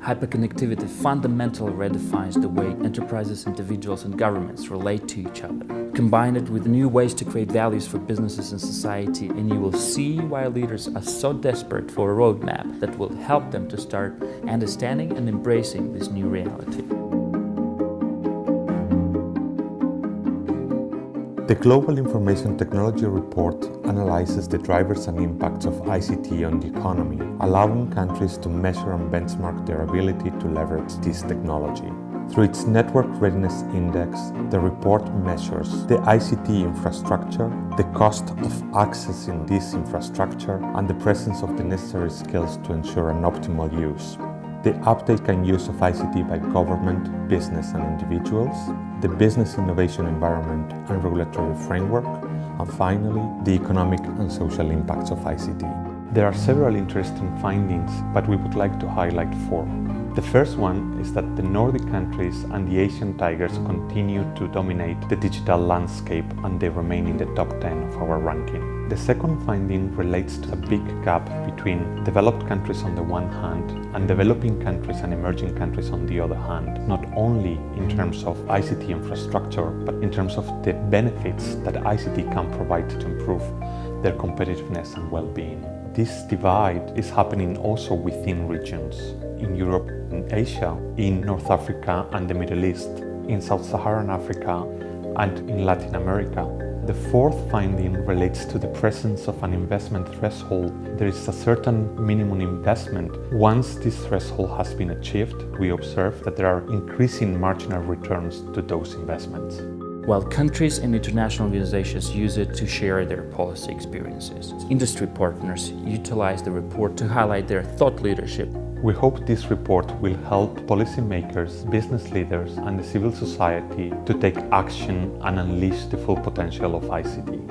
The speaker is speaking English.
Hyperconnectivity fundamentally redefines the way enterprises, individuals, and governments relate to each other. Combine it with new ways to create values for businesses and society, and you will see why leaders are so desperate for a roadmap that will help them to start understanding and embracing this new reality. The Global Information Technology Report analyzes the drivers and impacts of ICT on the economy, allowing countries to measure and benchmark their ability to leverage this technology. Through its Network Readiness Index, the report measures the ICT infrastructure, the cost of accessing this infrastructure, and the presence of the necessary skills to ensure an optimal use. The uptake and use of ICT by government, business and individuals, the business innovation environment and regulatory framework, and finally, the economic and social impacts of ICT. There are several interesting findings, but we would like to highlight four. The first one is that the Nordic countries and the Asian tigers continue to dominate the digital landscape and they remain in the top 10 of our ranking. The second finding relates to a big gap between developed countries on the one hand and developing countries and emerging countries on the other hand, not only in terms of ICT infrastructure, but in terms of the benefits that ICT can provide to improve their competitiveness and well-being. This divide is happening also within regions, in Europe and Asia, in North Africa and the Middle East, in Sub-Saharan Africa and in Latin America. The fourth finding relates to the presence of an investment threshold. There is a certain minimum investment. Once this threshold has been achieved, we observe that there are increasing marginal returns to those investments. While countries and international organizations use it to share their policy experiences, industry partners utilize the report to highlight their thought leadership. We hope this report will help policymakers, business leaders, and the civil society to take action and unleash the full potential of ICT.